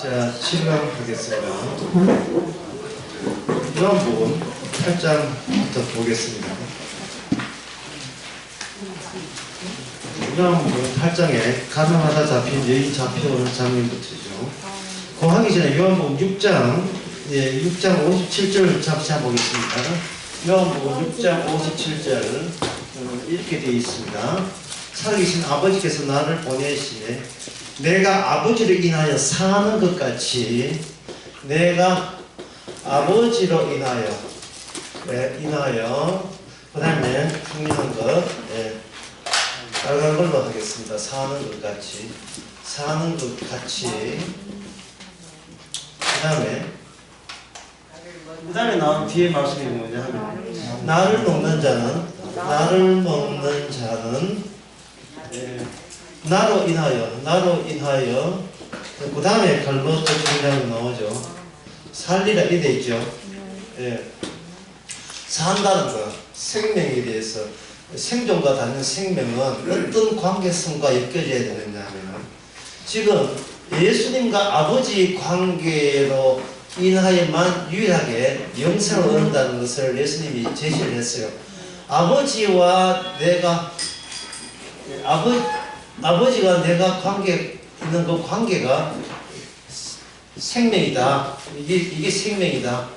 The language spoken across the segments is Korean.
자, 실행하겠습니다. 요한복음 8장부터 보겠습니다. 요한복음 8장에 가늠하다 잡힌 여인 잡혀오는 장면부터죠. 그 하기 전에 요한복음 6장 57절 잠시 한번 보겠습니다. 요한복음 6장 57절 이렇게 되어 있습니다. 살아계신 아버지께서 나를 보내시네 내가 아버지를 인하여 사는 것 같이 내가 아버지로 인하여 그 다음에 중요한 것 빨간 걸로 하겠습니다. 사는 것 같이 그 다음에 나온 뒤에 말씀이 뭐냐 하면 나를 먹는 자는 나로 인하여 그 다음에 갈로 또 중요한 거 나오죠. 살리라 이 돼 있죠. 산다는 거 생명에 대해서 생존과 다른 생명은 어떤 관계성과 엮여져야 되느냐 하면 지금 예수님과 아버지 관계로 인하여만 유일하게 영생을 얻는다는 것을 예수님이 제시를 했어요. 아버지와 내가 아버지가 내가 관계 있는 그 관계가 생명이다. 이게 생명이다.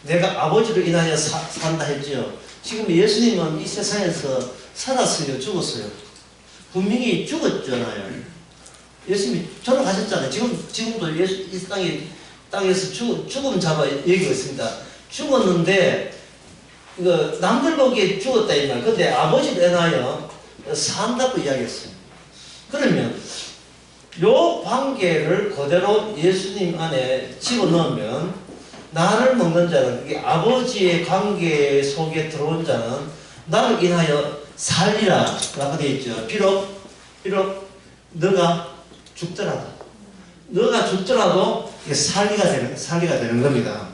내가 아버지로 인하여 산다 했죠. 지금 예수님은 이 세상에서 살았어요, 죽었어요? 분명히 죽었잖아요. 예수님이 돌아가셨잖아요. 지금도 이 땅에서 죽음 잡아 여기고 있습니다. 죽었는데 이거 남들 보기에 죽었다 이 말. 근데 아버지로 인하여 산다고 이야기했어요. 그러면 요 관계를 그대로 예수님 안에 집어넣으면 나를 먹는 자는 이게 아버지의 관계 속에 들어온 자는 나를 인하여 살리라 라고 되어 있죠. 비록 너가 죽더라도 이게 살리가 되는 겁니다.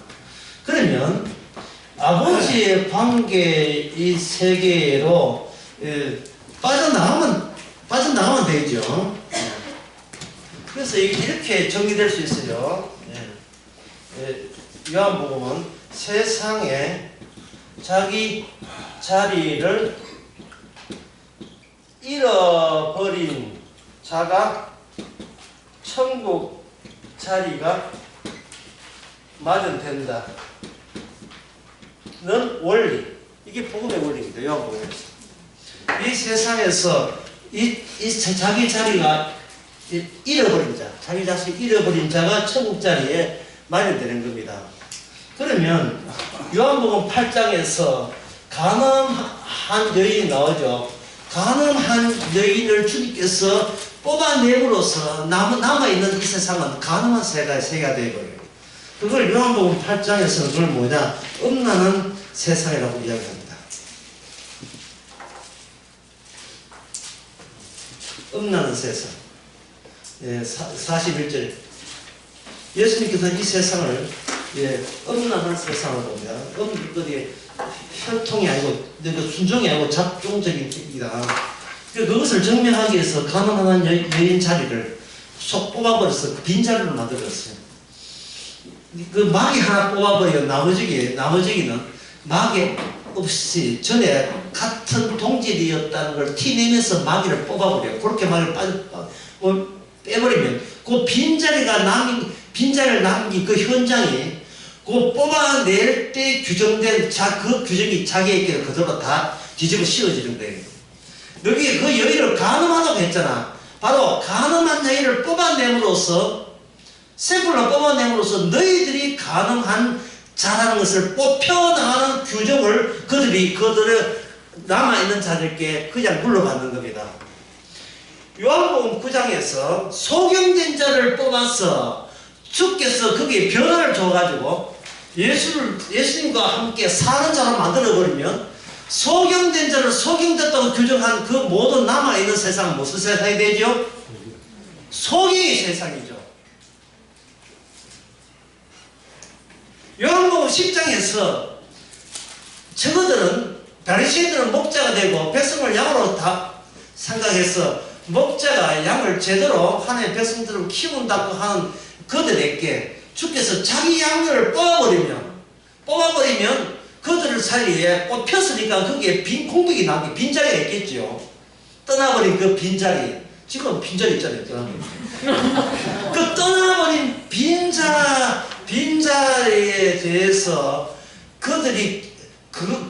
그러면 아버지의 관계 이 세계로 빠져나가면 되죠. 그래서 이렇게 정리될 수 있어요. 요한복음은 세상에 자기 자리를 잃어버린 자가 천국 자리가 마련된다. 는 원리. 이게 복음의 원리입니다. 요한복음에서. 이 세상에서 자기 자리가 잃어버린 자, 자기 자식 잃어버린 자가 천국 자리에 마련되는 겁니다. 그러면 요한복음 8장에서 가늠한 여인이 나오죠. 가늠한 여인을 주님께서 뽑아내므로써 남아있는 이 세상은 가늠한 세계가 되어버려요. 그걸 요한복음 8장에서는 그걸 뭐냐? 음란한 세상이라고 이야기합니다. 음란한 세상. 41절. 예수님께서 이 세상을 음란한 세상으로 봅니다. 혈통이 아니고 순종이 아니고 잡종적인 일이다. 그것을 증명하기 위해서 가늠한 여인 자리를 쏙 뽑아버려서 빈 자리를 만들었어요. 그 막이 하나 뽑아버리고 나머지는 막이 없이 전에 같은 동질이었다는 걸 티내면서 마귀를 뽑아버려요. 그렇게 마귀를 빼버리면 그 빈자리를 남긴 그 현장이 그 뽑아낼 때 규정된 그 규정이 자기에게 그대로 다 뒤집어 씌워지는 거예요. 여기 그 여인을 가늠하다고 했잖아. 바로 가늠한 여인을 샘플로 뽑아냄으로써 너희들이 가늠한 자라는 것을 뽑혀나가는 규정을 그들의 남아있는 자들께 그냥 물러받는 겁니다. 요한복음 9장에서 소경된 자를 뽑아서 주께서 거기에 변화를 줘가지고 예수님과 함께 사는 자로 만들어버리면 소경된 자를 소경됐다고 규정한 그 모든 남아있는 세상은 무슨 세상이 되죠? 소경의 세상이죠. 요한복음 10장에서 저거들은 바리새인들은 목자가 되고 백성을 양으로 다 생각해서 목자가 양을 제대로 하나님의 백성들을 키운다고 하는 그들에게 주께서 자기 양들을 뽑아버리면 그들을 살리기 위해 꽃 폈으니까 거기에 빈 공백이 남게 빈자리가 있겠죠. 떠나버린 그 빈자리, 지금 빈자리 있잖아요. 떠나버린 그 떠나버린 빈자리에 대해서 그들이 그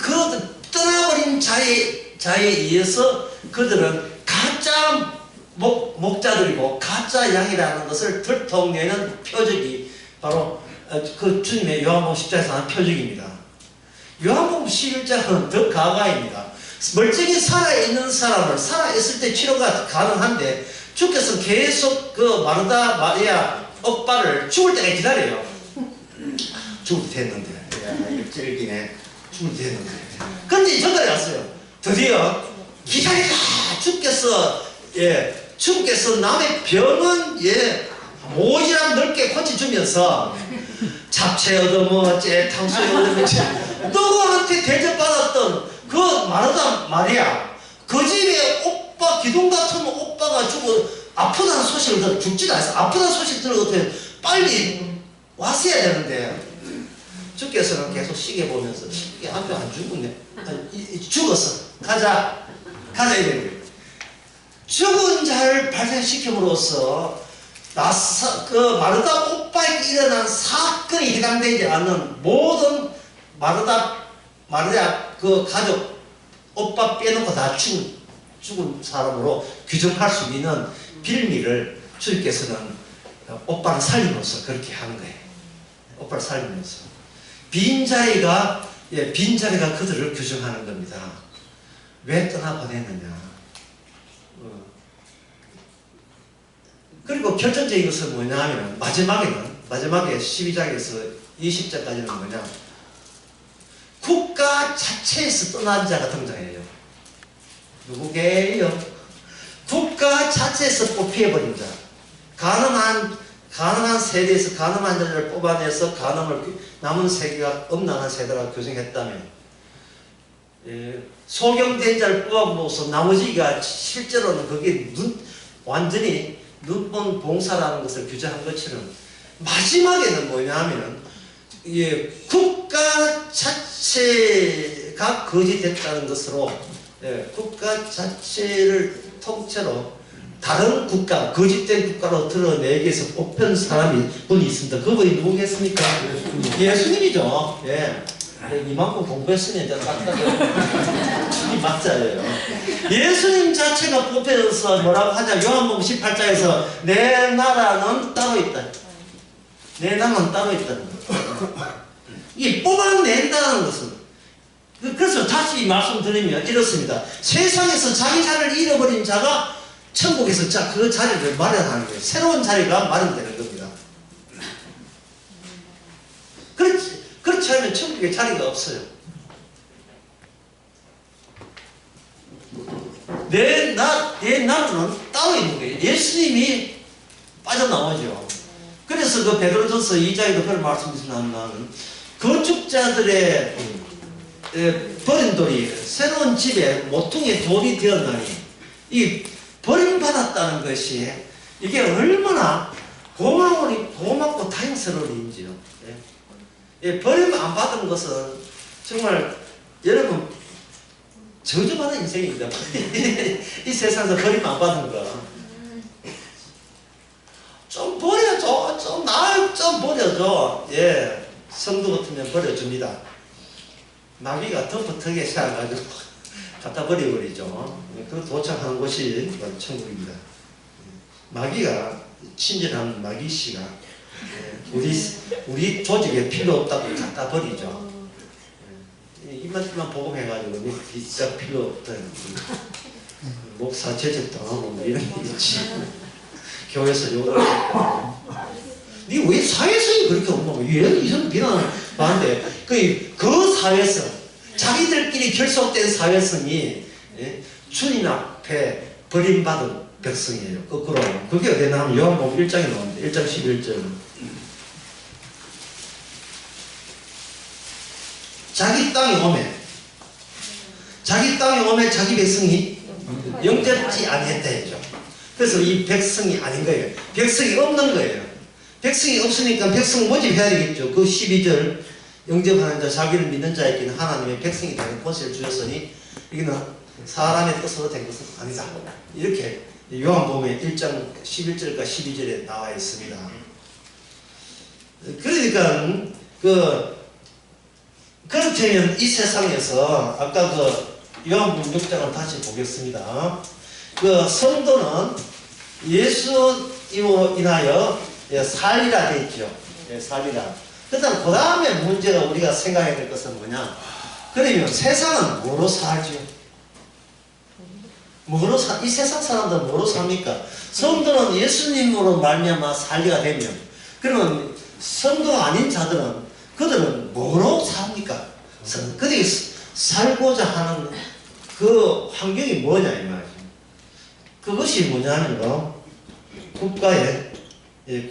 떠나버린 자에 의해서 그들은 가짜 목자들이고 가짜 양이라는 것을 들통내는 표적이 바로 그 주님의 요한복음 10장에서 한 표적입니다. 요한복음 11장은 더 가가입니다. 멀쩡히 살아있는 사람을 살아있을 때 치료가 가능한데 주께서 계속 그 마르다 마리아 오빠를 죽을 때까지 기다려요. 죽을 때 됐는데, 야, 이거 찔기네. 죽을 때 됐는데. 근데 전날에 왔어요. 드디어 기다리다 주께서 남의 병은 모지람 넓게 고쳐주면서 잡채 얻어먹었지, 탕수육 얻어먹었지. 누구한테 대접받았던 그 마르다 마리아, 그 집에 오빠, 기둥 같은 오빠가 죽어 아프다는 소식을 들어, 죽지도 않았어. 아프다는 소식 들어도 빨리 왔어야 되는데 주께서는 계속 시계 보면서 이게 앞에 안 죽었네. 죽었어. 가자 이래요. 죽은 자를 발생시킴으로써 그 마르다 오빠에게 일어난 사건이 해당되지 않는 모든 마르다 그 가족 오빠 빼놓고 다 죽은 사람으로 규정할 수 있는 빌미를 주님께서는 오빠를 살림으로써 그렇게 한 거예요. 오빠를 살림으로써 빈자리가 그들을 규정하는 겁니다. 왜 떠나보냈느냐. 그리고 결정적인 것은 뭐냐 하면 마지막에 12장에서 20장까지는 뭐냐, 국가 자체에서 떠난 자가 등장해요. 누구게요? 국가 자체에서 뽑히어버린 자. 가난한 세대에서 가난한 자를 뽑아내서 남은 세계가 엄난한 세대라고 규정했다면, 소경된 자를 뽑아보고서 나머지가 실제로는 그게 완전히 눈먼 봉사라는 것을 규정한 것처럼 마지막에는 뭐냐 하면 국가 자체가 거짓됐다는 것으로 국가 자체를 통째로 다른 국가, 거짓된 국가로 드러내기 위해서 뽑힌 분이 있습니다. 그분이 누구겠습니까? 예수님이죠. 이만큼 공부했으면 이제 이 맞자예요. 예수님 자체가 뽑혀서 뭐라고 하냐, 요한복음 18장에서 내 나라는 따로 있다. 내 나라는 따로 있다는 거예요. 이 뽑아낸다는 것은, 그래서 다시 말씀드리면 이렇습니다. 세상에서 자기 자리를 잃어버린 자가 천국에서 그 자리를 마련하는 거예요. 새로운 자리가 마련되는 겁니다. 그렇지 않으면 천국에 자리가 없어요. 내 나라는 따로 있는 거예요. 예수님이 빠져나오죠. 그래서 그 베드로전서 2장에도 그런 말씀이 나오는 건축자들의 버린 돌이 새로운 집에 모퉁이에 돌이 되었나니, 이 버림받았다는 것이 이게 얼마나 고맙고 다행스러운 일인지요. 버림 안 받은 것은 정말 여러분 저주받은 인생입니다. 이 세상에서 버림 안 받은 거 좀 버려줘, 좀 버려줘. 성도 같으면 버려줍니다. 마귀가 덮어터게 세워가지고 갖다 버려버리죠. 그 도착하는 곳이 천국입니다. 마귀가, 친절한 마귀씨가 우리 조직에 필요 없다고 갖다 버리죠. 이만큼만 복음해가지고 진짜 필요 없다. 목사 제적당하고 이런 게 있지. 교회에서 욕을 하고 니 왜 사회성이 그렇게 없노? 이런 비난을 하는데 그 사회성, 자기들끼리 결속된 사회성이 주님 앞에 버림받은 백성이에요. 거꾸로. 그게 어디에 나오면 요한복음 1장에 나오는데 1장 11절. 자기 땅에 오매 자기 백성이 영접지 아니했다 했죠. 그래서 이 백성이 아닌 거예요. 백성이 없는 거예요. 백성이 없으니까 백성 모집해야 되겠죠. 그 12절 영접하는 자 자기를 믿는 자에게는 하나님의 백성이 되는 권세를 주셨으니 이거는 사람의 뜻으로 된 것은 아니다. 이렇게 요한복음의 1장 11절과 12절에 나와 있습니다. 그러니까 그렇다면 이 세상에서 아까 요한복음 6장을 다시 보겠습니다. 성도는 예수로 인하여 살리라 되어 있죠. 살리라. 그다음 그 다음에 문제가 우리가 생각해야 될 것은 뭐냐? 그러면 세상은 뭐로 살죠? 이 세상 사람들은 뭐로 삽니까? 성도는 예수님으로 말미암아 살리가 되면, 그러면 성도가 아닌 자들은 그들은 뭐로 삽니까? 그들이 살고자 하는 그 환경이 뭐냐 이 말이죠. 그것이 뭐냐면 국가의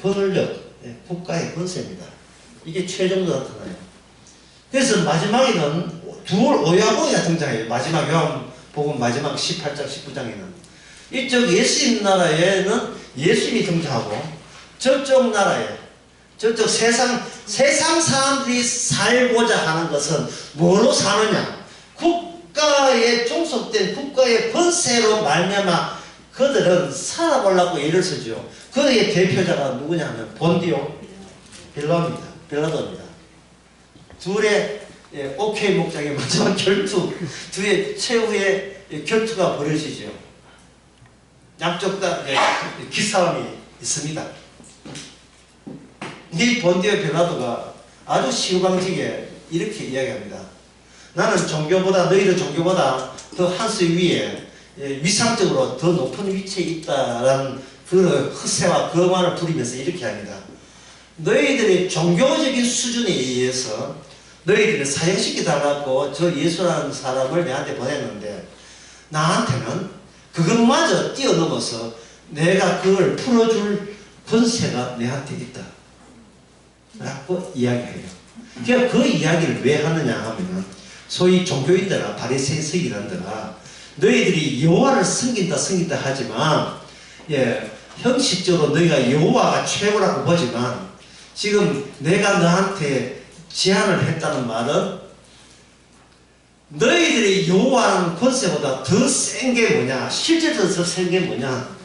권력, 국가의 권세입니다. 이게 최종적으로 나타나요. 그래서 마지막에는 오야보야 등장해요. 마지막 요한복음 마지막 18장 19장에는 이쪽 예수님 나라에는 예수님이 등장하고, 저쪽 나라에 저쪽 세상 사람들이 살고자 하는 것은 뭐로 사느냐? 국가에 종속된 국가의 권세로 말미암아 그들은 살아보려고 애를 쓰죠. 그의 대표자가 누구냐면 본디오 빌라도입니다. 둘의 오케이 목장의 마지막 결투, 둘의 최후의 결투가 벌어지죠. 양쪽 다 기싸움이 있습니다. 이 본디오 빌라도가 아주 시우방지게 이렇게 이야기합니다. 나는 너희들 종교보다 더 한 수 위에 위상적으로 더 높은 위치에 있다라는 그 허세와 거만을 부리면서 이렇게 합니다. 너희들의 종교적인 수준에 의해서 너희들을 사형시켜달라고 저 예수라는 사람을 내한테 보냈는데, 나한테는 그것마저 뛰어넘어서 내가 그걸 풀어줄 권세가 내한테 있다 라고 이야기해요. 그러니까 그 이야기를 왜 하느냐 하면, 소위 종교인들아 바리새인 서기관들아, 너희들이 여호와를 섬긴다 하지만 형식적으로 너희가 여호와가 최고라고 보지만, 지금 내가 너한테 제안을 했다는 말은 너희들이 여호와라는 권세보다 더 센 게 뭐냐, 실제로 더 센 게 뭐냐,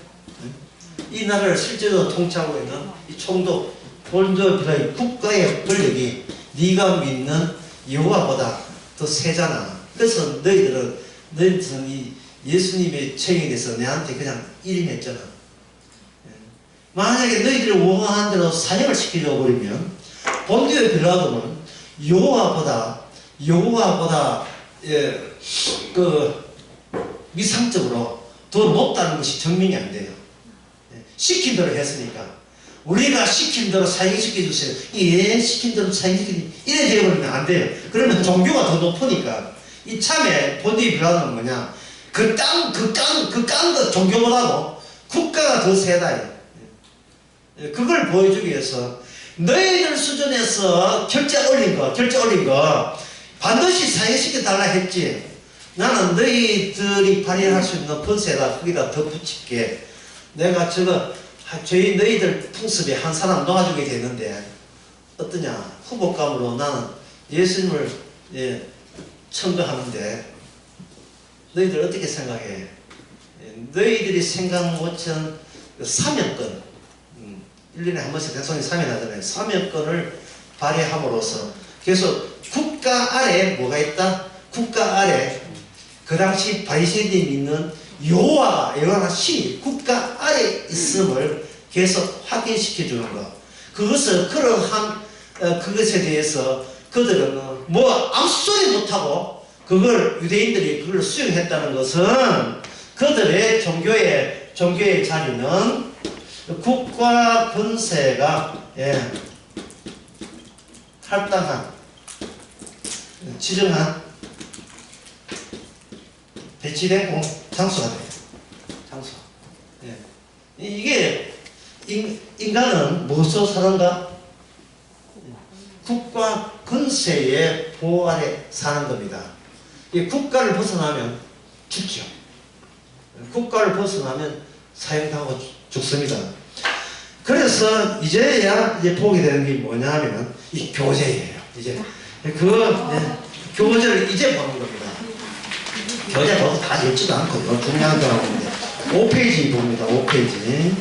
이 나라를 실제로 통치하고 있는 이 총독 본디오 빌라도 국가의 권력이 네가 믿는 여호와보다 더 세잖아. 그래서 너희들은 이 예수님의 책에 대해서 내한테 그냥 일임했잖아. 만약에 너희들이 원하는 대로 사형을 시키려 버리면 본디오 빌라도는 여호와보다 위상적으로 더 높다는 것이 증명이 안 돼요. 시킨 대로 했으니까. 우리가 시킨 대로 사형시켜주세요. 시킨 대로 사형시켜주세요. 이래 되어버리면 안 돼요. 그러면 종교가 더 높으니까. 이 참에 본디오 빌라도는 뭐냐, 그 종교보다도 국가가 더 세다. 그걸 보여주기 위해서 너희들 수준에서 결제 올린 거 반드시 사형시켜달라 했지. 나는 너희들이 발휘할 수 있는 권세다 거기다 더 붙일게. 내가 너희들 풍습에 한 사람 놓아주게 되는데 어떠냐, 후보감으로 나는 예수님을 청구하는데 너희들 어떻게 생각해? 너희들이 생각 못한 사면권, 1년에 한 번씩 대통령이 사면하잖아요. 사면권을 발휘함으로써 계속 국가 아래 뭐가 있다? 국가 아래 그 당시 바리새인들이 믿는 여호와 신이 국가 아래 있음을 계속 확인시켜 주는 것. 그것에 대해서 그들은 아무 소리 못하고 유대인들이 그걸 수용했다는 것은 그들의 종교의 자리는 국가 권세가 할당한, 지정한, 배치된 장소가 돼요. 장소. 이게 인간은 무엇으로 사는가? 국가 권세의 보호 아래 사는 겁니다. 이 국가를 벗어나면 죽죠. 국가를 벗어나면 사형당하고 죽습니다. 그래서 이제야 이제 보게 되는 게 뭐냐 하면 이 교재예요. 이제 교재를 이제 보는 겁니다. 교재 보고 다 읽지도 않고 중요한 거 하는데 5페이지 봅니다. 5페이지.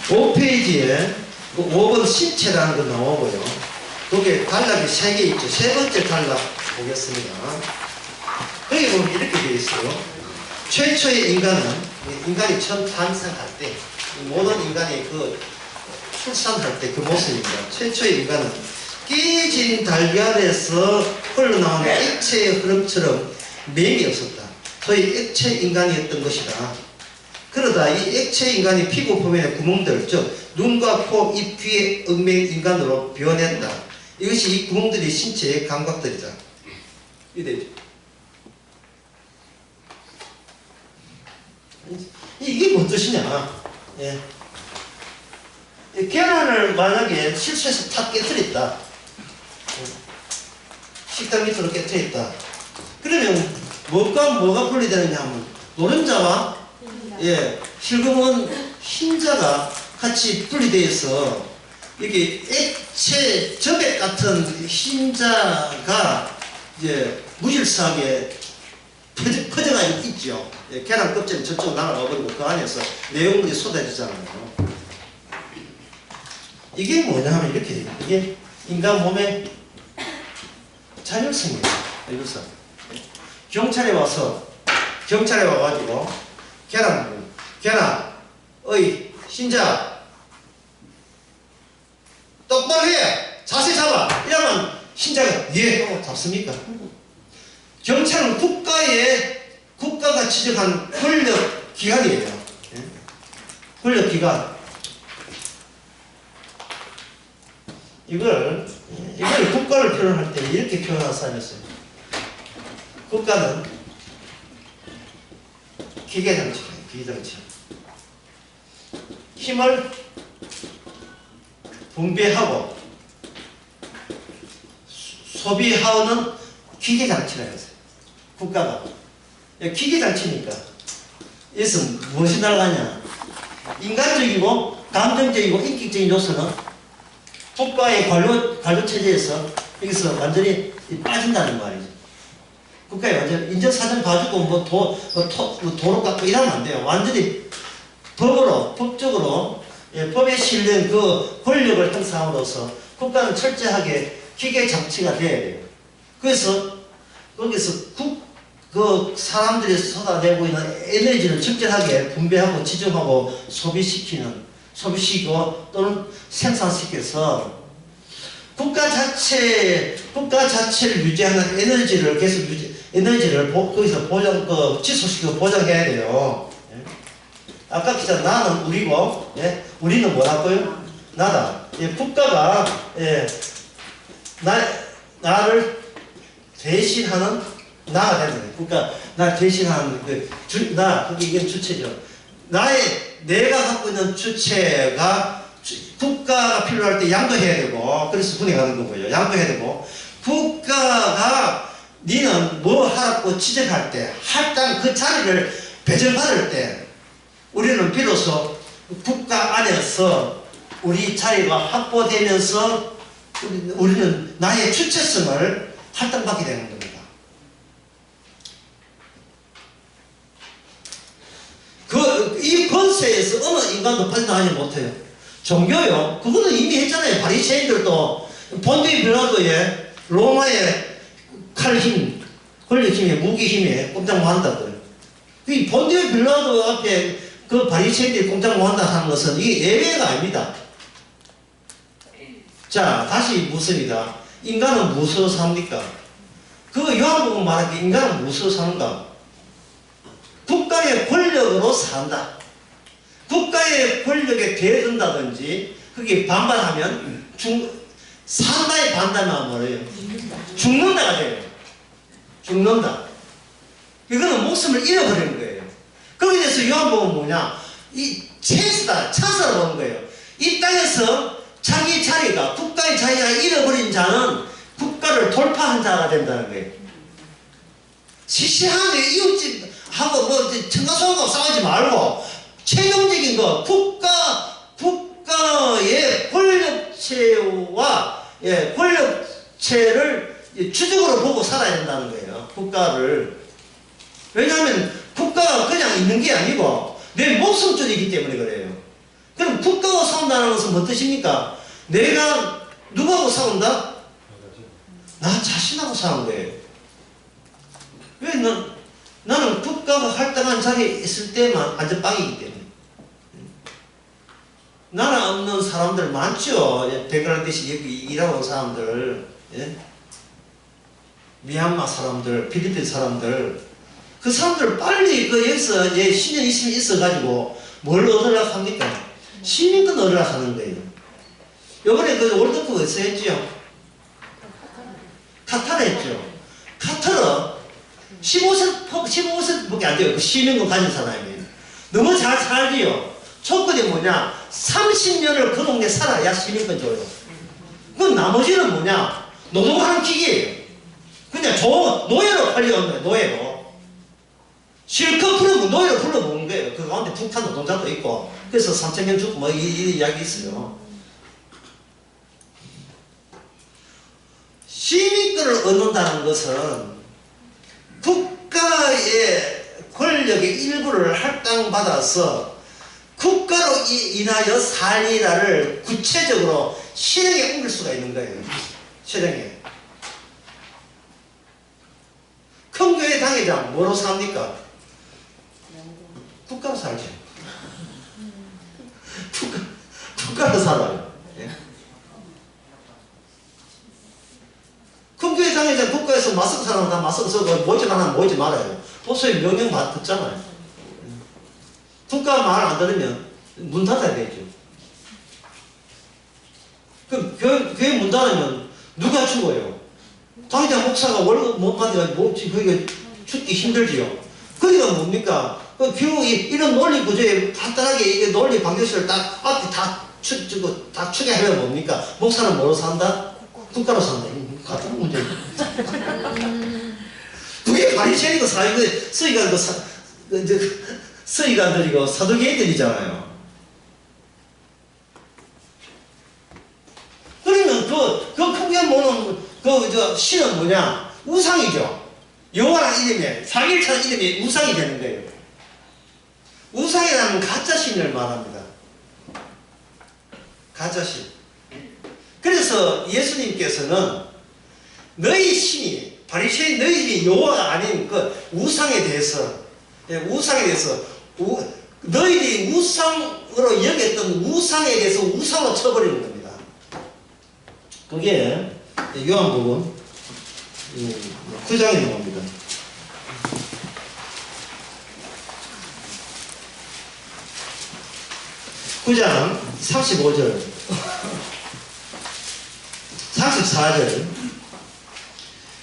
5페이지에 5번 신체라는 거 나오고요. 거기에 단락이 3개 있죠. 세 번째 단락 보겠습니다. 거기 보면 이렇게 되어 있어요. 최초의 인간이 처음 탄생할 때, 모든 인간이 출산할 때 그 모습입니다. 최초의 인간은 깨진 달걀에서 흘러나오는 액체의 흐름처럼 맥이 없었다. 소위 액체 인간이었던 것이다. 그러다 이 액체 인간이 피부 표면의 구멍들, 즉 눈과 코, 입, 귀의 음맥 인간으로 변했다. 이것이 이 구멍들이 신체의 감각들이다. 이게 뭔 뜻이냐? 예. 계란을 만약에 실수해서 탁 깨뜨렸다. 식탁 밑으로 깨뜨렸다. 그러면 뭐가 분리되느냐 하면 노른자와 실금은 흰자가 같이 분리되어서 이게 액체 저백 같은 흰자가 이제 무질서하게 퍼져가 있죠. 계란 껍질이 저쪽으로 날아가 버리고 그 안에서 내용물이 쏟아지잖아요. 이게 뭐냐 하면 이렇게 이게 인간 몸의 자율성이에요. 자율성. 경찰에 와가지고 계란 어이 신자 똑바로 해 자세 잡아 이러면 신자가 예 하고 잡습니까? 경찰은 국가가 지정한 권력 기관이에요. 권력 기관. 이걸 국가를 표현할 때 이렇게 표현한 사람이 있어요. 국가는 기계장치예요. 기계장치. 힘을 분배하고 소비하는 기계장치라 해서 국가가 기계장치니까 여기서 무엇이 날아가냐? 인간적이고 감정적이고 인격적인 요소는 국가의 관료 체제에서 여기서 완전히 빠진다는 말이죠. 국가에 완전히 인정사정 봐주고 도로 깎고 이러면 안 돼요. 완전히 법적으로 법에 실린 그 권력을 행사함으로써 국가는 철저하게 기계 장치가 돼야 돼요. 그래서 거기서 그 사람들이 쏟아내고 있는 에너지를 적절하게 분배하고 지정하고 소비시키고 또는 생산시켜서 국가 자체를 유지하는 에너지를 계속 거기서 지속시키고 보장해야 돼요. 아까 기자 나는 우리고, 우리는 뭐라고요? 나다. 국가가 나를 대신하는 나가 되는 거예요. 국가 나를 대신하는 이게 주체죠. 내가 갖고 있는 주체가 국가가 필요할 때 양도해야 되고, 그래서 분해가는 거고요. 양도해야 되고, 국가가 니는 뭐 하라고 지적할 때, 할당 그 자리를 배정받을 때, 우리는 비로소 국가 안에서 우리 자리가 확보되면서 우리는 나의 주체성을 할당받게 되는 겁니다. 이 권세에서 어느 인간도 판단하지 못해요. 종교요? 그거는 이미 했잖아요. 바리새인들도 본디오 빌라도의 로마의 칼힘, 권력힘에, 무기힘에 꼼짝 못한다고요. 이 본디오 빌라도 앞에 그 바리새인들이 꼼짝 못한다 하는 것은 이게 예외가 아닙니다. 자, 다시 묻습니다. 인간은 무엇으로 삽니까? 그 요한복음 말할 때 인간은 무엇으로 사는가? 국가의 권력으로 산다. 국가의 권력에 대든다든지 그게 반발하면 산다에 반대하면 뭐래요? 죽는다가 돼요. 죽는다. 이거는 목숨을 잃어버리는 거예요. 거기에 대해서 요한복음은 뭐냐? 이 찬스를 보는 거예요. 이 땅에서 자기 자리가, 국가의 자리가 잃어버린 자는 국가를 돌파한 자가 된다는 거예요. 시시하게 이웃집하고 청가소하고 싸우지 말고 최종적인 거 국가의 권력체와 권력체를 주적으로 보고 살아야 된다는 거예요. 국가를. 왜냐하면 국가가 그냥 있는 게 아니고 내 목숨줄이기 때문에 그래요. 그럼 국가와 싸운다는 것은 뭐 뜻입니까? 내가 누구하고 싸운다? 나 자신하고 싸우는 거예요. 왜 나는 국가가 활동한 자리에 있을 때만 안전빵이기 때문에. 나라 없는 사람들 많죠. 벵글라데시 여기 일하고 온 사람들, 미얀마 사람들, 필리핀 사람들, 그 사람들 빨리 여기서 10년, 20년 있어가지고 뭘 얻으려고 합니까? 시민권 얻으려고 하는 거예요. 요번에 그 월드컵 어디서 했죠? 카타르 했죠. 카타르 15세밖에 안 돼요. 그 시민권 가진 사람이. 너무 잘 살지요. 조건이 뭐냐? 30년을 그 동네 살아야 시민권 줘요. 그럼 나머지는 뭐냐? 노동하는 기계예요. 그냥 노예로 팔려온 거예요. 노예로. 실컷 풀어보면 노예로 불러보는 거예요. 그 가운데 북한 노동자도 있고. 그래서 3,000명 죽고 뭐 이 이야기 있어요. 시민권을 얻는다는 것은 국가의 권력의 일부를 할당받아서 국가로 인하여 살리라를 구체적으로 실행에 옮길 수가 있는 거예요. 실행에. 큰 교회 당회장 뭐로 삽니까? 국가로 살죠. 국가로 살아요. 큰 교회 당회장 국가에서 맞서고 사람은 다 맞서고 서고 모이지 말아면 모이지 말아요. 보수의 명령 듣잖아요. 국가 말 안 들으면 문 닫아야 되죠. 그럼 교회 문 닫으면 누가 죽어요? 당장 목사가 월급 못 받으면 그게 죽기 힘들지요. 그러니까 뭡니까? 그 교육이 이런 논리 구조에 간단하게 이게 논리 방정식을 딱 앞에 다 추계하면 뭡니까? 목사는 뭐로 산다? 국가로 산다. 같은 문제. 그게 바리새인이고 서기관들이고 사두개인들이잖아요. 그러면 그 크게 보는 신은 뭐냐? 우상이죠. 여호와라는 이름에 3일차는 이름이 우상이 되는 거예요. 우상이라는 가짜신을 말합니다. 가짜신. 그래서 예수님께서는 너희 신이 바리새인 너희 신이 여호와가 아닌 그 우상에 대해서 너희들이 우상으로 여겼던 우상에 대해서 우상으로 쳐버리는 겁니다. 그게 요한복음 9장에 나옵니다. 9장 35절 34절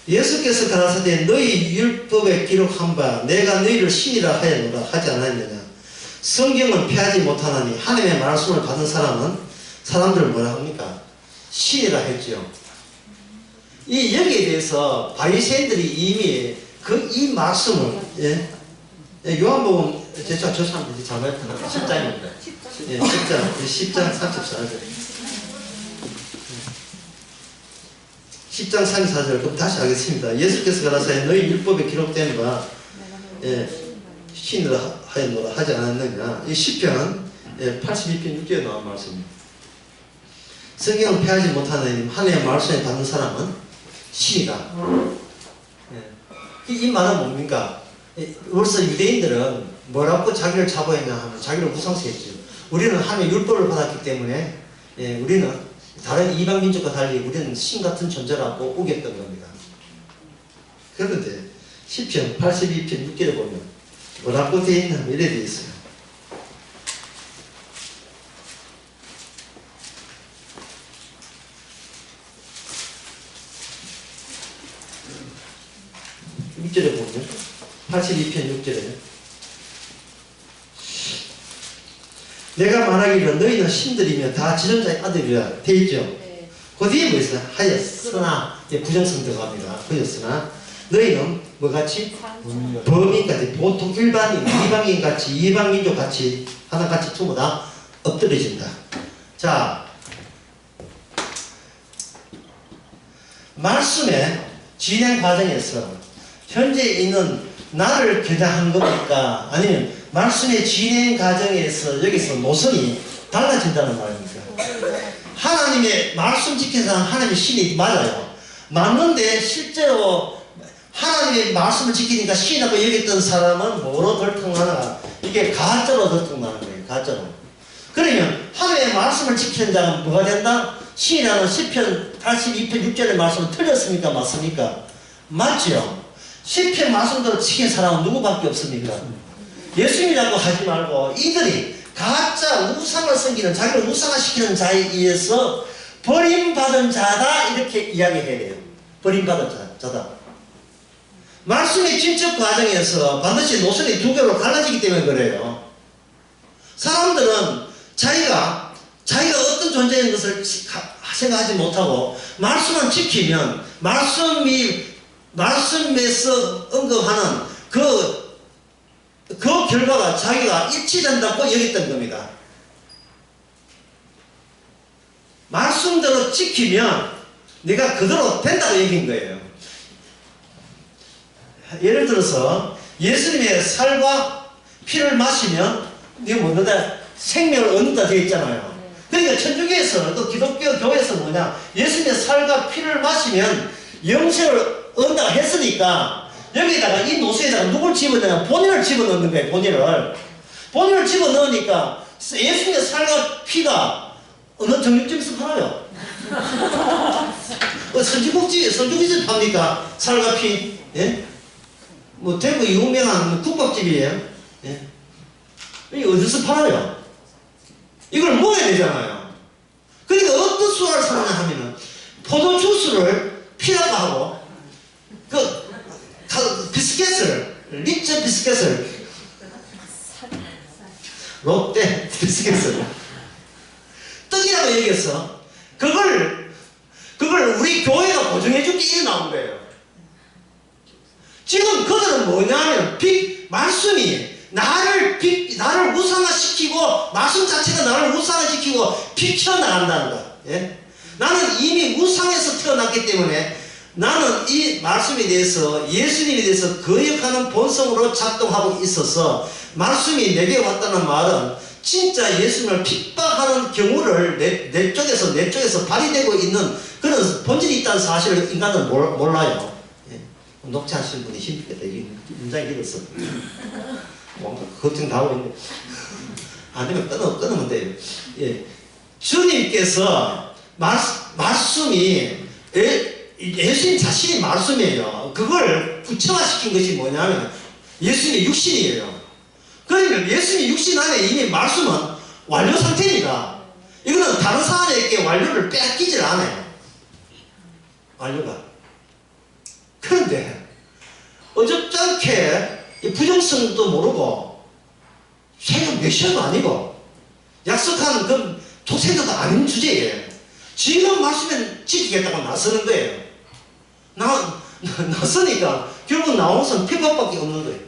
예수께서 가라사대 너희 율법에 기록한 바 내가 너희를 신이라 하였노라 하지 않았느냐. 성경을 폐하지 못하나니 하나님의 말씀을 받은 사람들을 뭐라 합니까? 신이라 했죠. 여기에 대해서 바리새인들이 이미 이 말씀을 요한복음 저 사람들이 잘 말했구나. 10장입니다. 10장 34절 10장 34절 그럼 다시 하겠습니다. 예수께서 가라사대 너희 율법에 기록된 바 신이라 하였노라 하지 않았느냐. 이 시편 82편 6절에 나온 말씀입니다. 성경을 폐하지 못하는 하나님의 말씀에 받는 사람은 신이다. 이 말은 뭡니까? 벌써 유대인들은 뭐라고 자기를 자부했냐 하면 자기를 우상시했죠. 우리는 하나님의 율법을 받았기 때문에 우리는 다른 이방 민족과 달리 우리는 신 같은 존재라고 우겼던 겁니다. 그런데 시편 82편 6절에 보면 뭐라고 되어 있나 하면 이래 되어 있어요. (6절에) 보면 82편 6절에 내가 말하기를 너희는 신들이며 다 지존자의 아들이라 되어 있죠. 네. 그 뒤에 뭐 있어요? 하였으나 부정성 들어갑니다. 하였으나 너희는 뭐같이? 범인같이 보통 일반인, 이방인같이 이방민족같이 하나같이 전부 다 엎드려진다. 자, 말씀의 진행 과정에서 현재 있는 나를 겨냥한 겁니까? 아니면 말씀의 진행 과정에서 여기서 노선이 달라진다는 말입니까? 하나님의 말씀 지키는 사람 하나님의 신이 맞아요. 맞는데 실제로 하나님의 말씀을 지키니까 신이라고 여겼던 사람은 뭐로 들통나나? 이게 가짜로 들통나는 거예요. 가짜로. 그러면 하나님의 말씀을 지키는 자는 뭐가 된다? 신이라는 시편 82편 6절의 말씀은 틀렸습니까? 맞습니까? 맞죠? 시편 말씀대로 지킨 사람은 누구밖에 없습니까? 예수님이라고 하지 말고 이들이 가짜 우상을 섬기는, 자기를 우상화시키는 자에 의해서 버림받은 자다 이렇게 이야기해야 돼요. 버림받은 자다. 말씀의 진척 과정에서 반드시 노선이 두 개로 갈라지기 때문에 그래요. 사람들은 자기가 어떤 존재인 것을 생각하지 못하고 말씀만 지키면 말씀에서 언급하는 그 결과가 자기가 일치된다고 여겼던 겁니다. 말씀대로 지키면 내가 그대로 된다고 여긴 거예요. 예를 들어서 예수님의 살과 피를 마시면 이게 뭐냐? 생명을 얻는다 되어 있잖아요. 그러니까 천주교에서는 또 기독교 교회에서는 뭐냐? 예수님의 살과 피를 마시면 영생을 얻는다 했으니까 여기다가 이 노수에다가 누굴 집어넣냐? 본인을 집어넣는 거예요. 본인을 집어넣으니까 예수님의 살과 피가 어느 정육점에서 팔아요? 선지국집 팝니까? 살과 피? 예? 뭐 대구 유명한 국밥집이에요. 예? 이게 어디서 팔아요? 이걸 먹어야 되잖아요. 그러니까 어떤 수화를 사느냐 하면은 포도 주스를 피라고 하고 리처 비스켓을 롯데 비스켓을 떡이라고 얘기했어. 그걸 우리 교회가 보증해줄 게 이래 나온 거예요. 지금 그들은 뭐냐면 말씀이 나를 우상화시키고 말씀 자체가 나를 우상화시키고 비켜나간다는 거야. 예? 나는 이미 우상에서 태어났기 때문에 나는 이 말씀에 대해서 예수님에 대해서 거역하는 본성으로 작동하고 있어서 말씀이 내게 왔다는 말은 진짜 예수님을 핍박하는 경우를 내 쪽에서 발휘되고 있는 그런 본질이 있다는 사실을 인간은 몰라요. 예. 녹취하시는 분이 힘들겠다. 이게 문장이 길었어. 뭔가 걱정 다 하고 있는데 안 되면 끊으면 돼요. 예. 주님께서 말씀이 예수님 자신이 말씀이에요. 그걸 구체화시킨 것이 뭐냐면 예수님의 육신이에요. 그러면 예수님 육신 안에 이미 말씀은 완료 상태입니다. 이거는 다른 사람에게 완료를 뺏기질 않아요. 완료가. 그런데 어줍잖게 부정성도 모르고 생각 메시아도 아니고 약속한 그 독생자도 아닌 주제에 지금 말씀에 지키겠다고 나서는 거예요. 나서니까 결국 나온 것은 핍박밖에 없는 거예요.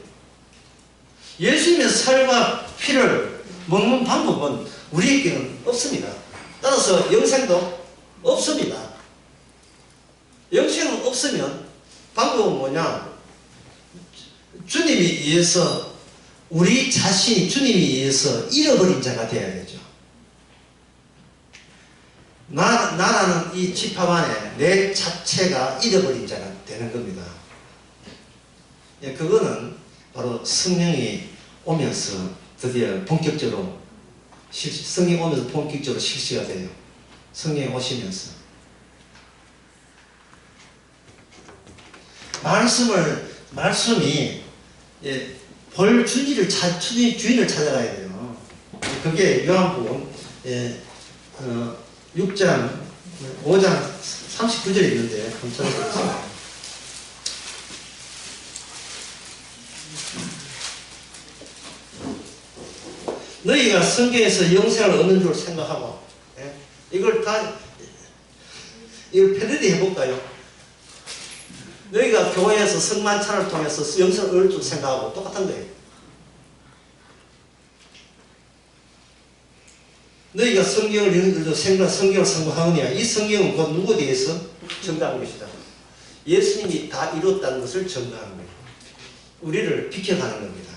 예수님의 살과 피를 먹는 방법은 우리에게는 없습니다. 따라서 영생도 없습니다. 영생은 없으면 방법은 뭐냐? 주님에 의해서 우리 자신이 주님에 의해서 잃어버린 자가 되어야 되죠. 나라는 이 집합 안에 내 자체가 잃어버린 자가 되는 겁니다. 예, 그거는 바로 성령이 오면서 드디어 본격적으로 성령이 오면서 본격적으로 실시가 돼요. 성령이 오시면서 말씀이 예, 볼 주인을 찾아가야 돼요. 그게 요한복음 6장 5장 39절에 있는데 감사합니다. 너희가 성경에서 영생을 얻는 줄 생각하고 이걸 패러디 해볼까요? 너희가 교회에서 성만찬을 통해서 영생을 얻을 줄 생각하고 똑같은 거예요. 너희가 성경을 읽어도 성경을 상고하느냐. 이 성경은 곧 누구에 대해서 증거하는 것이다. 예수님이 다 이뤘다는 것을 증거하는 거예요. 우리를 비켜가는 겁니다.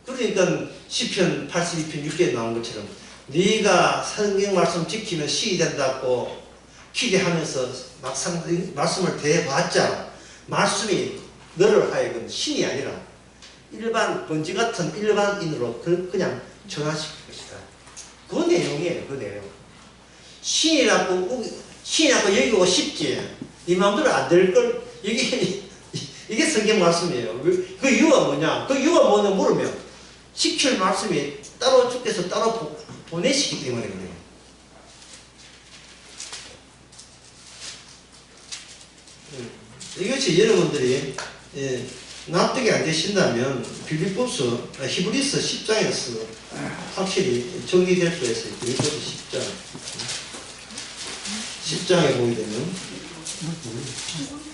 그러니까 시편 82편 6절에 나온 것처럼 네가 성경 말씀 지키면 신이 된다고 기대하면서 막상 말씀을 대해봤자 말씀이 너를 하여금 신이 아니라 일반 번지 같은 일반인으로 그냥 전환시킬 것이다. 그 내용이에요. 그 내용. 신이라고 여기고 싶지. 네 마음대로 안 될 걸. 이게 성경 말씀이에요. 그 이유가 뭐냐? 그 이유가 뭐냐 물으면 시킬 말씀이 따로 주께서 따로 보내시기 때문에 그래요. 이것이 여러분들이 납득이 안 되신다면 히브리서 10장에서 확실히 정리될 수 있어요. 히브리서 10장에 보게 되면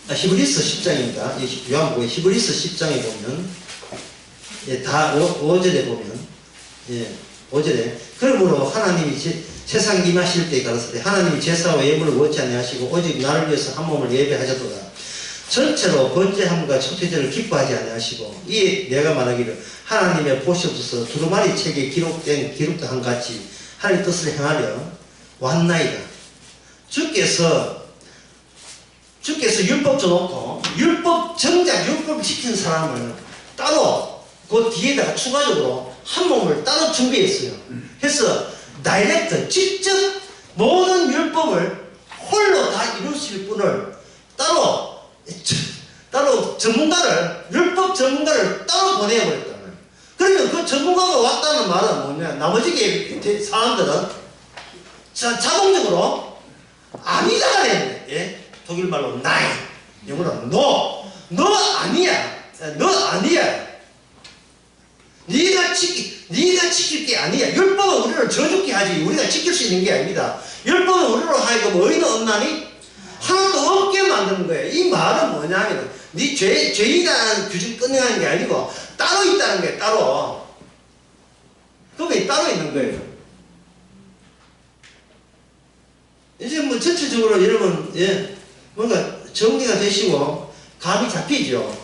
히브리서 10장입니다. 요한복음 히브리서 10장에 보면 다 5절에 보면 5절에 그러므로 하나님이 세상 임하실 때에 가라사대 하나님이 제사와 예물을 원치 아니하시고 오직 나를 위해서 한 몸을 예배하셨도다. 전체로 번제함과 초태제를 기뻐하지 아니하시고 이에 내가 말하기를 하나님의 보시옵소서 두루마리 책에 기록도 한 같이 하나님의 뜻을 행하려 왔나이다. 주께서 율법 줘놓고 정작 율법 지킨 사람을 따로 그 뒤에다가 추가적으로 한 몸을 따로 준비했어요. 해서 다이렉트 직접 모든 율법을 홀로 다 이루실 분을 따로 율법 전문가를 따로 보내버렸다는 거예요. 그러면 그 전문가가 왔다는 말은 뭐냐? 나머지 사람들은 자동적으로 아니다가 되는 거예요. 독일 말로 나이, 영어로 너 아니야. 너 아니야. 네가 지킬 게 아니야. 율법은 우리를 저죽게 하지 우리가 지킬 수 있는 게 아닙니다. 율법은 우리로 하여금 의인은 없나니 하나도 없게 만드는 거예요. 이 말은 뭐냐면 네 죄이라는 규칙 끝내는 게 아니고 따로 있다는 거예요. 따로. 그게 따로 있는 거예요. 이제 뭐 전체적으로 여러분 뭔가 정리가 되시고 감이 잡히죠.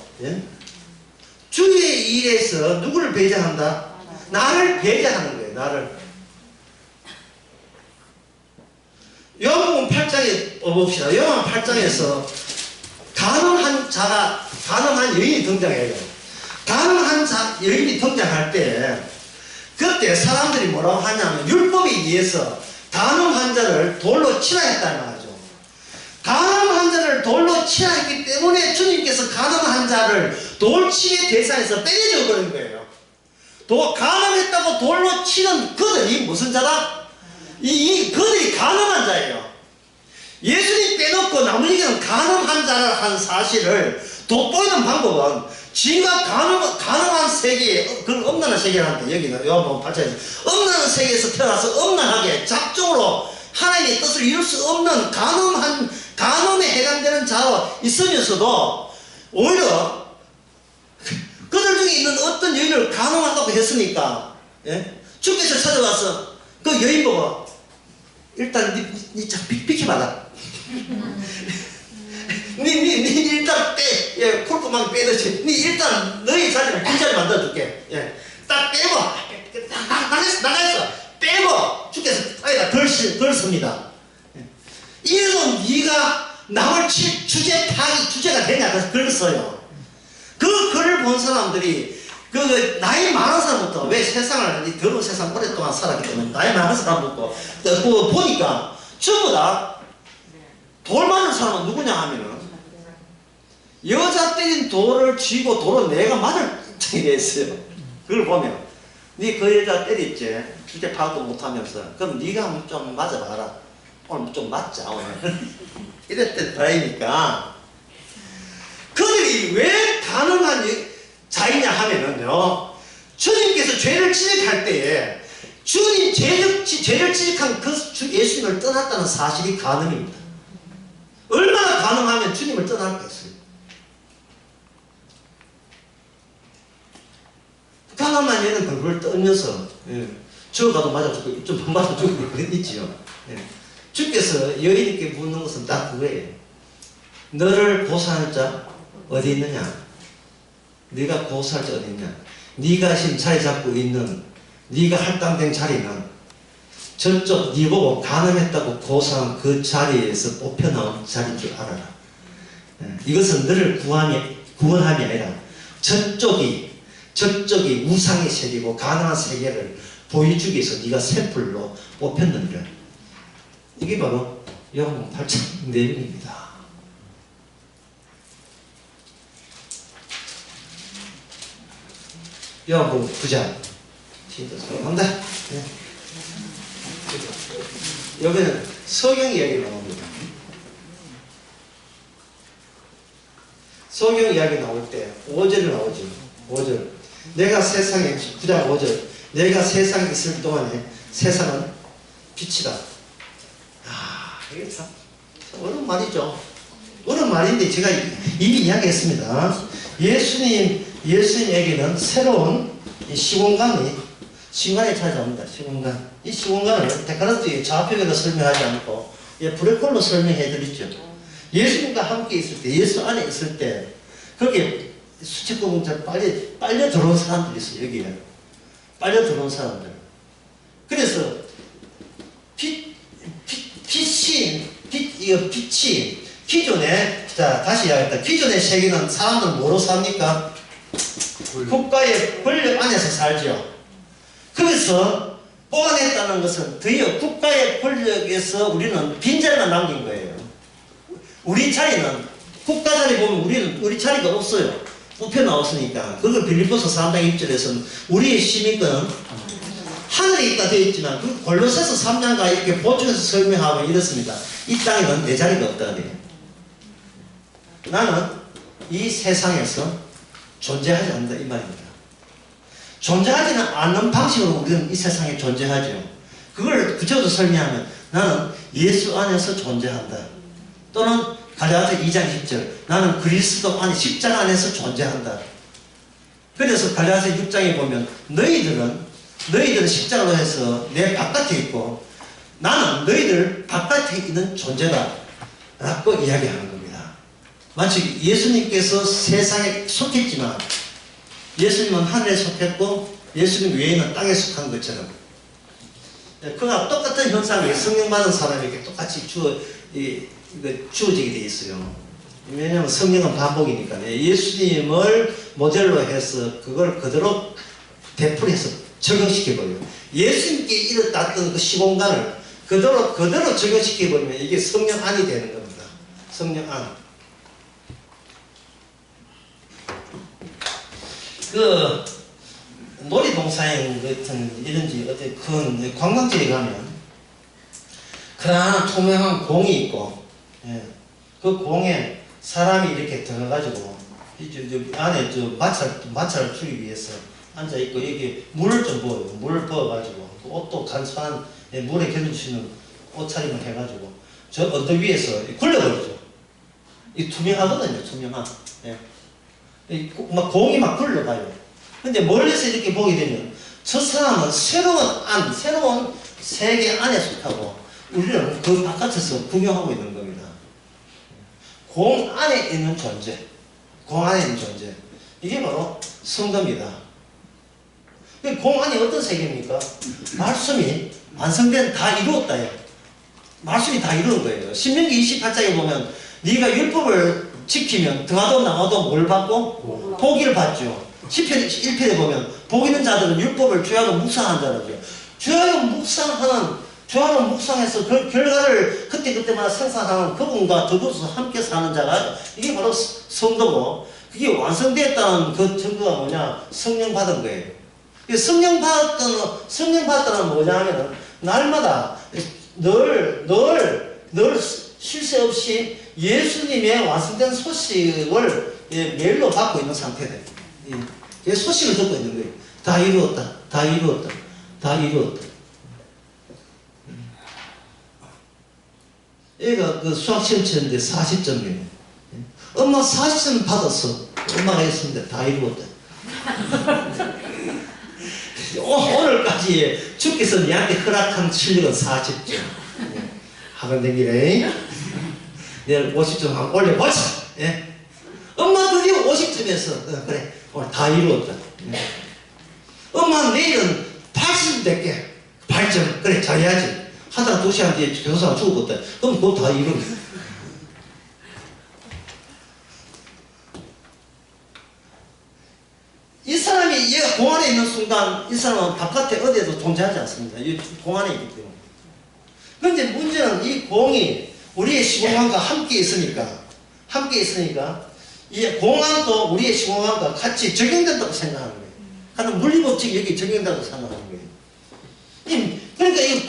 주의 일에서 누구를 배제한다? 나를 배제하는 거예요. 나를. 요한복음 8장에 봅시다. 요한 8장에서 가늠한 여인이 등장해요. 가늠한 여인이 등장할 때 그때 사람들이 뭐라고 하냐면 율법에 의해서 가늠한 자를 돌로 치라 했다는 말이죠. 가늠한 자를 돌로 치라 했기 때문에 주님께서 가늠한 자를 돌치의 대상에서 때려줘 버린 거예요. 가늠했다고 돌로 치는 그들이 무슨 자다? 그들이 가늠한 자예요. 예수님 빼놓고 나머지는 가늠한 자를 한 사실을 돋보이는 방법은 지가 가늠한 세계에 그런 엄난한 세계라는데 여기는 요한복음 8장에서 엄난한 세계에서 태어나서 엄난하게 작정으로 하나님의 뜻을 이룰 수 없는 가늠에 해당되는 자로 있으면서도 오히려 그들 중에 있는 어떤 여인을 가늠한다고 했으니까 주께서 찾아와서 그 여인 보고 일단 니 비켜봐라. 니 일단 콜코만 빼듯이 니 일단 너희 자리를 빈자리 만들어줄게. 딱 빼고 나가있어 빼고 주께서 아니다 덜 씁니다. 이래서 네가 남을 칠 주제가 되냐 그래서 글을 써요. 그 글을 본 사람들이 나이 많은 사람부터 왜 세상을 더러운 세상 오랫동안 살았기 때문에 나이 많은 사람부터 보니까 전부 다 돌 맞는 사람은 누구냐 하면은 여자 때린 돌을 쥐고 돌은 내가 맞을 적이 있어요. 그걸 보면 네 그 여자 때렸지 주제 파악도 못하면서 그럼 네가 한번 좀 맞아봐라. 오늘 좀 맞자 오늘 이랬던 바이니까 그들이 왜 가능한 자이냐 하면은요 주님께서 죄를 지적할 때에 주님 죄를 지적한 그 예수님을 떠났다는 사실이 가늠입니다. 얼마나 가능하면 주님을 떠났겠어요. 가늠한 얘는 벌벌 떨면서 죽어가도 맞아 죽고 좀 맞아 죽고 있지요. 예. 주께서 여인에게 묻는 것은 딱 그거예요. 너를 고사할 자 어디 있느냐? 네가 고사할 자 어디 있냐? 네가 지금 자리 잡고 있는 네가 할당된 자리는 저쪽 네 보고 간음했다고 고사한 그 자리에서 뽑혀나온 자리인 줄 알아라. 예. 이것은 너를 구원함이 아니라 저쪽이 우상의 세계고 가난한 세계를 보여주기 위해서 네가 샘플로 뽑혔느니라. 이게 바로 요한복음 8장 내용입니다. 요한복음 9장 시작합니다. 네. 여기는 성경 이야기 나옵니다. 성경 이야기 나올 때 5절이 나오죠. 5절. 내가 세상에 9장 5절. 내가 세상에 있을 동안에 세상은 빛이다. 이게 참 어려운 말이죠. 어려운 말인데 제가 이미 이야기했습니다. 예수님에게는 새로운 시공간이 찾아옵니다. 시공간. 이 시공간을 데카르트의 좌표계로 설명하지 않고 브레콜로 설명해 드리죠. 예수님과 함께 있을 때, 예수 안에 있을 때, 거기에 수치공자 빨려 들어온 사람들이 있어요. 여기에 빨려 들어온 사람들. 그래서 빛이 기존에, 자 다시 이야기합니다. 기존의 세계는 사람들 뭐로 삽니까? 국가의 권력 안에서 살죠. 거기서 뽑아냈다는 것은 드디어 국가의 권력에서 우리는 빈자리만 남긴 거예요. 우리 자리는 국가 자리 보면 우리 자리가 없어요. 뽑혀 나왔으니까. 그걸 빌립보서 3장 1절에서는 우리의 시민권은 하늘에 있다 되어 있지만 그 골로새서 3장과 이렇게 보충해서 설명하면 이렇습니다. 이 땅에는 내 자리가 없다 그래요. 나는 이 세상에서 존재하지 않는다 이 말입니다. 존재하지는 않는 방식으로 우리는 이 세상에 존재하죠. 그걸 구체적으로 설명하면 나는 예수 안에서 존재한다. 또는 갈라디아서 2장 10절 나는 그리스도 안에 십자가 안에서 존재한다. 그래서 갈라디아서 6장에 보면 너희들은 십자가로 해서 내 바깥에 있고 나는 너희들 바깥에 있는 존재다 라고 이야기하는 겁니다. 마치 예수님께서 세상에 속했지만 예수님은 하늘에 속했고 예수님 외에는 땅에 속한 것처럼 그가 똑같은 현상이 성령 받은 사람에게 똑같이 주어지게 되어 있어요. 왜냐하면 성령은 반복이니까 예수님을 모델로 해서 그걸 그대로 되풀이해서 적용시켜버려요. 예수님께 일어났던 그 시공간을 그대로 적용시켜버리면 이게 성령 안이 되는 겁니다. 성령 안. 그 놀이동산 같은 이런지 어떤 큰 관광지에 가면 그런 투명한 공이 있고 그 공에 사람이 이렇게 들어가지고 안에 마찰을 주기 위해서 앉아 있고 여기 물을 좀 부어요. 물을 부어가지고 그 옷도 간소한 물에 견딜 수 있는 옷차림을 해가지고 저 언덕 위에서 굴려버리죠. 이 투명하거든요. 투명한. 막 공이 막 굴러가요. 근데 멀리서 이렇게 보게 되면 저 사람은 새로운 세계 안에 속하고 우리는 그 바깥에서 구경하고 있는 겁니다. 공 안에 있는 존재. 공 안에 있는 존재. 이게 바로 성도입니다. 공 안이 어떤 세계입니까? 말씀이 완성된 다 이루었다요. 말씀이 다 이루은 거예요. 신명기 28장에 보면 네가 율법을 지키면 들어가도 나가도 뭘 받고? 복을 받죠. 10편 1편에 보면 복 있는 자들은 율법을 주야로 묵상한 자라죠. 주야로 묵상해서 그 결과를 그때마다 생산하는 그분과 더불어서 함께 사는 자가 이게 바로 성도고 그게 완성됐다는 그 증거가 뭐냐? 성령 받은 거예요. 성령 받았다는 뭐냐 하면은 날마다 늘 쉴 새 없이 예수님의 완성된 소식을 메일로 받고 있는 상태다. 소식을 듣고 있는 거예요. 다 이루었다. 다 이루었다. 다 이루었다. 얘가 그 수학시험 치는데 40점이에요. 엄마 40점 받았어. 엄마가 했습니다. 다 이루었다. 오늘까지 주께서 니한테 허락한 실력은 40점. 학원 댕기래. 내일 50점 한번 올려보자. 예. 엄마 드디어 50점에서 그래 오늘 다 이루었다. 엄마 내일은 80점 될게. 8점 그래 잘해야지. 하다가 2시간 뒤에 교사가 죽었다. 그럼 그거 다 이루네. 이 사람이 얘가 공안에 있는 순간 이 사람은 바깥에 어디에도 존재하지 않습니다. 이 공안에 있기 때문에. 그런데 문제는 이 공이 우리의 시공간과 함께 있으니까 이 공안도 우리의 시공간과 같이 적용된다고 생각하는 거예요. 하는 물리법칙이 여기 적용된다고 생각하는 거예요. 그러니까 이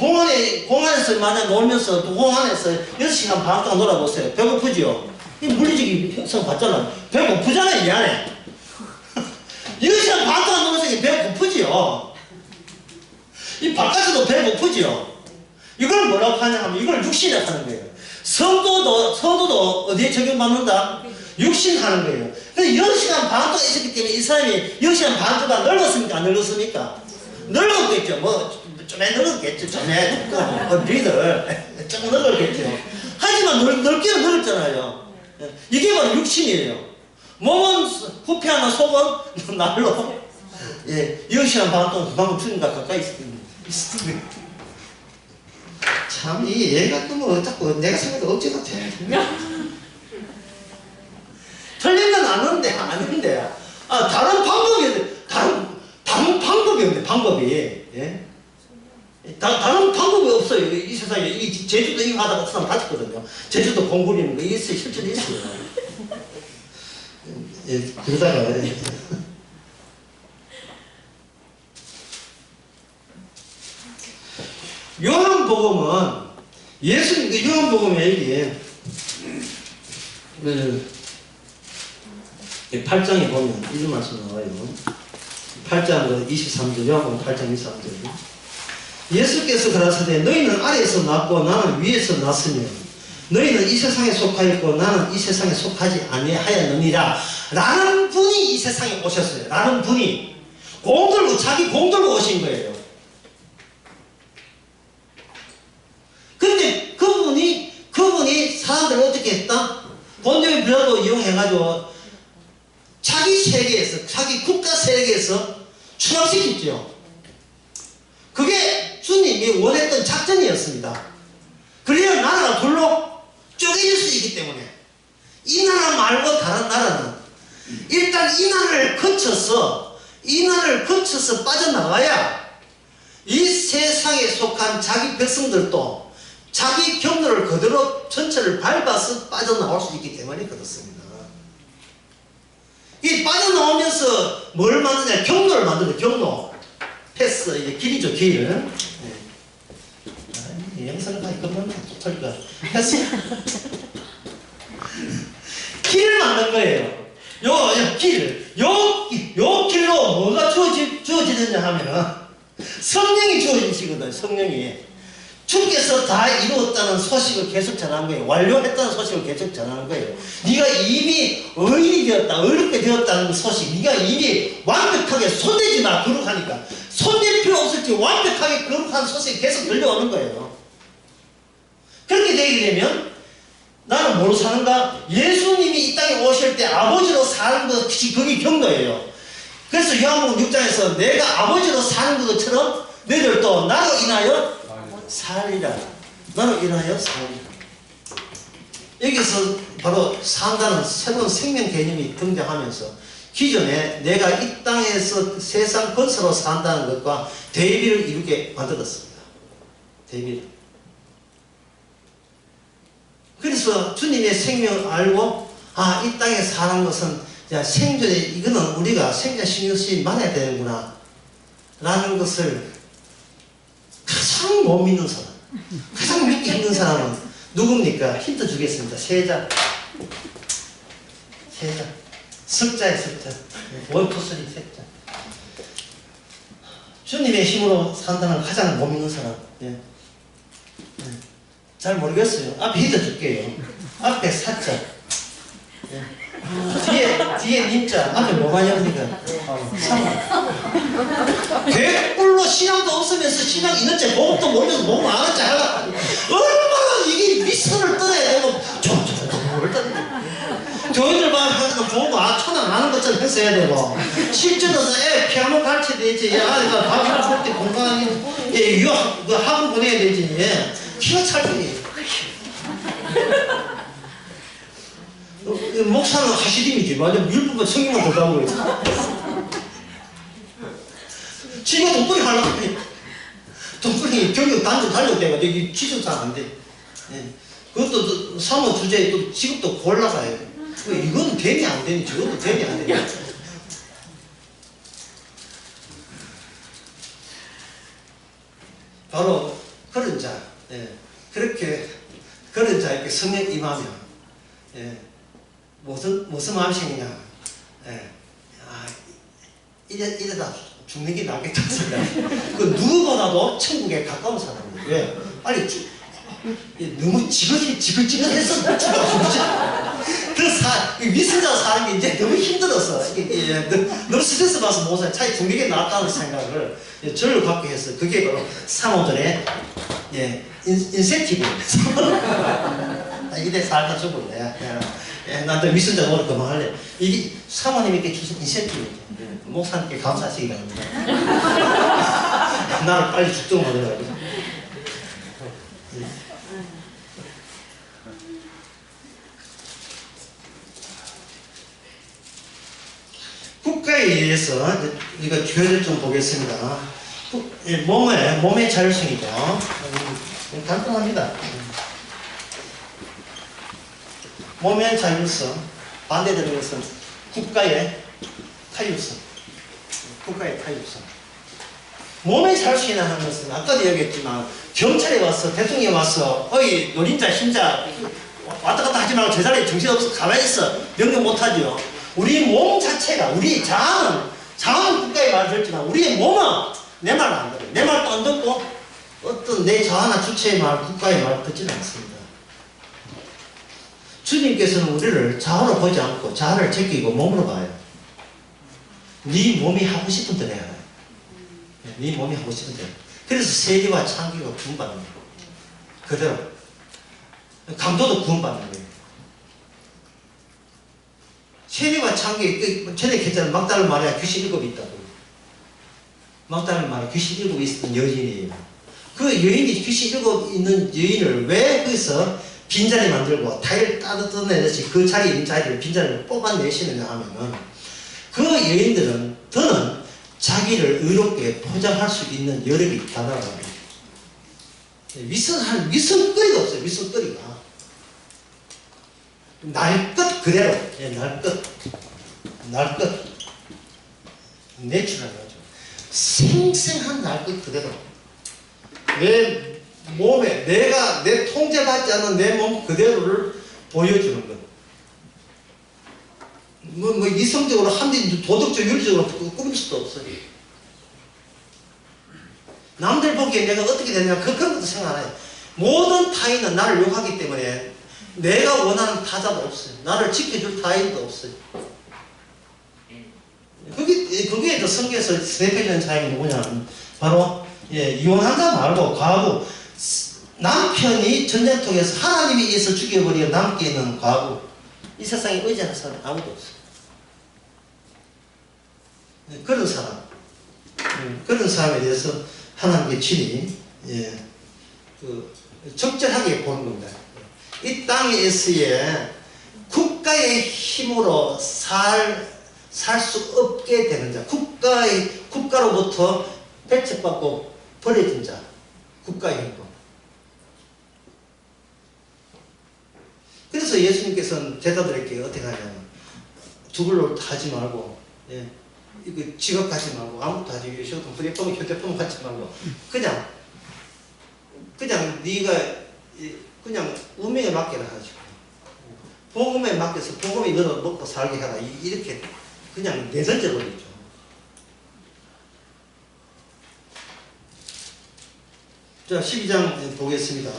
공안에서 만약 놀면서 공안에서 6시간 반 동안 놀아보세요. 배고프지요? 이 물리적인 형성 받잖아. 배고프잖아요, 이 안에. 6시간 반 동안 놀면서 배고프지요? 이 바깥에도 배고프지요? 이걸 뭐라고 하냐 하면 이걸 육신이라고 하는 거예요. 서도도 어디에 적용받는다? 육신 하는 거예요. 그래서 6시간 반 동안 있었기 때문에 이 사람이 6시간 반 동안 늙었습니까? 안 늙었습니까? 늙었겠죠. 뭐 좀 늙었겠죠. 좀 니들 좀 늙었겠죠. 하지만 늙기는 늙었잖아요. 이게 바로 육신이에요. 몸은 후패하나 속은 날로. 예, 6시간 반 동안 방금 주님과 가까이 있습니다. 참, 이 얘가 또 뭐 자꾸 내가 생각해도 억지 같아. 틀린 건 아는데. 다른 방법이 없네, 방법이. 예? 다른 방법이 없어요. 이 세상에. 이 제주도 이거 하다가 사람 다쳤거든요. 제주도 공부리는 거, 있어요. 실제로 있어요. 예, 그러다가. 요한복음은 예수님 요한복음에 여기 8장에 보면 이런 말씀 나와요. 8장 23절 요한복음 8장 23절 예수께서 가라사대 너희는 아래에서 났고 나는 위에서 났으며 너희는 이 세상에 속하였고 나는 이 세상에 속하지 아니하였느니라 라는 분이 이 세상에 오셨어요. 라는 분이 자기 공 들고 오신 거예요. 근데 그분이 사람들을 어떻게 했다? 본디오 빌라도 이용해가지고 자기 세계에서, 자기 국가 세계에서 추락시켰죠. 그게 주님이 원했던 작전이었습니다. 그래야 나라가 둘로 쪼개질 수 있기 때문에 이 나라 말고 다른 나라는 일단 이 나라를 거쳐서 빠져나가야 이 세상에 속한 자기 백성들도 자기 경로를 그대로 전체를 밟아서 빠져나올 수 있기 때문에 그렇습니다. 이 빠져나오면서 뭘 만드냐? 경로를 만드는 경로. 패스, 이게 길이죠, 길. 네. 영상을 다 끝났나? 좋다니까. 패스. 길을 만든 거예요. 요 길로 뭐가 주어지느냐 하면은 성령이 주어지시거든, 성령이. 주께서 다 이루었다는 소식을 계속 전하는 거예요. 완료했다는 소식을 계속 전하는 거예요. 네가 이미 의인이 되었다, 의롭게 되었다는 소식, 네가 이미 완벽하게 손대지 마, 거룩하니까. 손댈 필요 없을지 완벽하게 거룩한 소식이 계속 들려오는 거예요. 그렇게 되게 되면 나는 뭐로 사는가? 예수님이 이 땅에 오실 때 아버지로 사는 것이 그게 경로예요. 그래서 요한복음 6장에서 내가 아버지로 사는 것처럼 너희들도 나로 인하여 살리라. 나로 인하여 살리라. 여기서 바로 산다는 새로운 생명 개념이 등장하면서 기존에 내가 이 땅에서 세상 권세로 산다는 것과 대비를 이루게 만들었습니다. 대비를. 그래서 주님의 생명을 알고 이 땅에 사는 것은 생존에 이거는 우리가 생존 신경 쓰지 말아야 되는구나 라는 것을 가장 못 믿는 사람, 가장 믿기 힘든 사람은 누굽니까? 힌트 주겠습니다. 세자. 석자의 석자. 원투쓰리 석자. 주님의 힘으로 산다는 가장 못 믿는 사람. 잘 모르겠어요. 앞에 힌트 줄게요. 앞에 사자. 뒤에 님자. 앞에 뭐가 엽니까? 백불로 물론 신앙도 없으면서 신앙 있는지 복음도 모르면서 복음 안 할지 알아. 얼마나 이게 미선을 떠나야 되고 교인들 말하는 복음 천안 아는 것처럼 했어야 되고 실제로 애 피아노 가르쳐야 되지. 아이가 밥이나 먹을 때 건강하게 유학 학원 보내야 되지. 기가 찰지. 목사는 하시림이지. 맞아. 율법은 성경만 보다고 그래. 지가 돈벌이 하려고 그래. 돈벌이 교육 단지 달려대가지고 이 취직 잘 안 돼. 예. 그것도 사모 주제에 또 직업도 골라가요. 이건 되니 안 되니 저것도 되니 안 되니. 바로 그런 자. 예. 그렇게 그런 자에게 성령 임하면 예. 무슨 마음이냐. 예. 아, 이러다 죽는 게 낫겠다. 그 누구보다도 천국에 가까운 사람이에요. 왜? 빨리 너무 지긋지긋해서 미성자 사는 게 이제 너무 힘들어서 너무 스트레스 받아서 못 살아. 차라리 죽는 게 낫다는 생각을 저를 갖게 해서 그게 바로 상호들의 인센티브. 이래 살다 죽을래. 나도 미성자 노릇 그만할래. 이게 사모님께 주신 인센티브. 목사님께 감사하시기 바랍니다. 나를 빨리 죽도록 만들어가지고. 국가에 의해서 우리가 교회를 좀 보겠습니다. 몸의 자율성이죠. 간단합니다. 몸의 자율성 반대되는 것은 국가의 타율성. 국가의 타율성. 몸의 자율성이라는 것은 아까도 얘기했지만 경찰에 와서 대통령이 와서 어이 노린자 힘자 왔다 갔다 하지 말고 제자리에 정신없어 가만히 있어 명령 못하죠. 우리 몸 자체가 우리 자아는 국가의 말을 듣지만 우리의 몸은 내 말을 안 들어요. 내 말도 안 듣고 어떤 내 자아나 주체의 말 국가의 말을 듣지는 않습니다. 주님께서는 우리를 자아로 보지 않고 자아를 제끼고 몸으로 봐요. 네 몸이 하고 싶은 대로 해야 해. 네 몸이 하고 싶은 대로. 그래서 세리와 창기가 구원받는 거예요. 그대로. 강도도 구원받는 거예요. 세리와 창기, 전에 했잖아요. 막달라 마리아 귀신 7이 있다고. 막달라 마리아 귀신 7이 있었던 여인이에요. 그 여인이 귀신 7 있는 여인을 왜 거기서 빈자리 만들고 타일 따뜻해내듯이 그 자리에 있는 자리를 빈자리를 뽑아내시느냐 하면은 그 여인들은 더는 자기를 의롭게 포장할 수 있는 여력이 있다는 거예요. 위선거리가 없어요. 위선거리가. 날 것 그대로. 날 것. 내추럴하죠. 생생한 날 것 그대로. 내 몸에 내 통제받지 않는 내 몸 그대로를 보여주는 것. 이성적으로 도덕적 윤리적으로 꾸밀 수도 없어요. 남들 보기에 내가 어떻게 되냐 그런 것도 생각 안 해요. 모든 타인은 나를 욕하기 때문에 내가 원하는 타자도 없어요. 나를 지켜줄 타인도 없어요. 거기에 더 성경에서 대표적인 사람이 누구냐 바로 이혼한 자 말고 과부 남편이 전쟁통에서 하나님이 의해서 죽여버리고 남게 있는 과부. 이 세상에 의지하는 사람은 아무도 없어요. 그런 사람, 그런 사람에 대해서 하나님께 친히 적절하게 보는 겁니다. 이 땅에서의 국가의 힘으로 살 수 없게 되는 자, 국가로부터 배척받고 버려진 자, 국가의 힘으로. 그래서 예수님께서는 제자들에게 어떻게 하냐면 두글로 하지 말고 이거 지각하지 말고 아무것도 하지 말고 휴대폰 갖지 말고 그냥 네가 그냥 운명에 맡겨라 하죠. 복음에 맡겨서 복음이 너를 먹고 살게 하라 이렇게 그냥 내던져 버리죠. 자 12장 보겠습니다.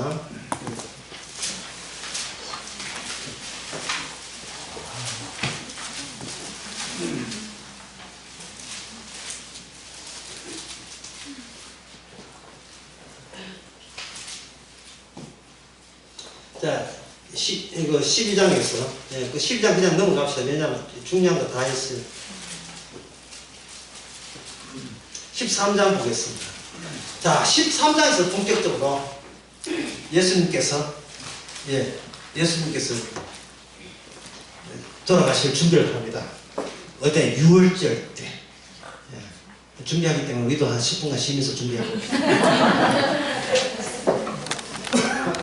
자, 이거 12장에서, 예, 그 12장 그냥 넘어갑시다. 왜냐면 중요한 거 다 했어요. 13장 보겠습니다. 자, 13장에서 본격적으로 예수님께서 돌아가실 준비를 합니다. 어때? 6월절 때. 예, 준비하기 때문에 우리도 한 10분간 쉬면서 준비하고